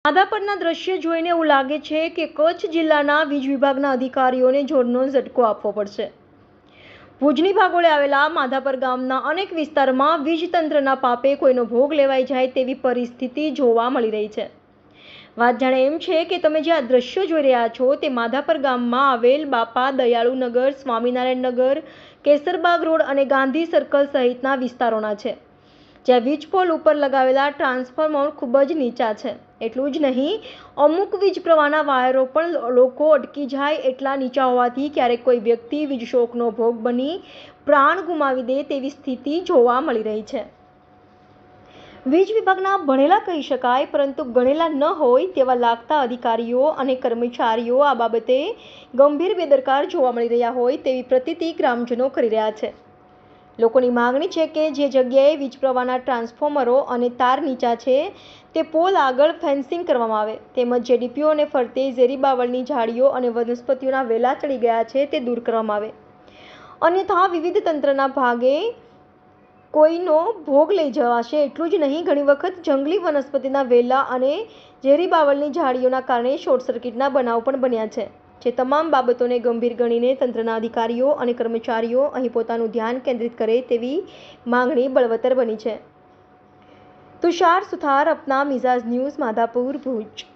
માધાપરના દ્રશ્ય જોઈને એવું લાગે છે કે કચ્છ જિલ્લાના વીજ વિભાગના અધિકારીઓને જોરનો ઝટકો આપવો પડશે। ભુજની ભાગોળે આવેલા માધાપર ગામના અનેક વિસ્તારમાં વીજ તંત્રના પાપે કોઈનો ભોગ લેવાઈ જાય તેવી પરિસ્થિતિ જોવા મળી રહી છે। વાત જાણે એમ છે કે તમે જે આ દ્રશ્યો જોઈ રહ્યા છો તે માધાપર ગામમાં આવેલ બાપા દયાળુનગર, સ્વામિનારાયણ નગર, કેસરબાગ રોડ અને ગાંધી સર્કલ સહિતના વિસ્તારોના છે, જ્યાં વીજ પોલ ઉપર લગાવેલા ટ્રાન્સફોર્મર ખૂબ જ નીચા છે। એટલું જ નહીં, અમુક વીજ પ્રવાહના વાયરો પણ લોકો અટકી જાય એટલા નીચા હોવાથી ક્યારેક કોઈ વ્યક્તિ વીજ શોકનો ભોગ બની પ્રાણ ગુમાવી દે તેવી સ્થિતિ જોવા મળી રહી છે। વીજ વિભાગના ભણેલા કહી શકાય પરંતુ ગણેલા ન હોય તેવા લાગતા અધિકારીઓ અને કર્મચારીઓ આ બાબતે ગંભીર બેદરકાર જોવા મળી રહ્યા હોય તેવી પ્રતીતિ ગ્રામજનો કરી રહ્યા છે। લોકોની માંગણી છે કે જે જગ્યાએ વીજ પ્રવાહના ટ્રાન્સફોર્મરો અને તાર નીચા છે તે પોલ આગળ ફેન્સિંગ કરવામાં આવે, તેમજ જે ડીપીઓને ફરતે ઝેરી બાવળની ઝાડીઓ અને વનસ્પતિઓના વેલા ચડી ગયા છે તે દૂર કરવામાં આવે, અન્યથા વિવિધ તંત્રના ભાગે કોઈનો ભોગ લઈ જવાશે। એટલું જ નહીં, ઘણી વખત જંગલી વનસ્પતિના વેલા અને ઝેરી બાવળની ઝાડીઓના કારણે શોર્ટ સર્કિટના બનાવ પણ બન્યા છે। જે તમામ બાબતોને ગંભીર ગણીને તંત્રના અધિકારીઓ અને કર્મચારીઓ અહીં પોતાનું ધ્યાન કેન્દ્રિત કરે તેવી માંગણી બળવત્તર બની છે। તુષાર સુથાર, અપના મિઝાજ ન્યૂઝ, માધાપુર, ભુજ।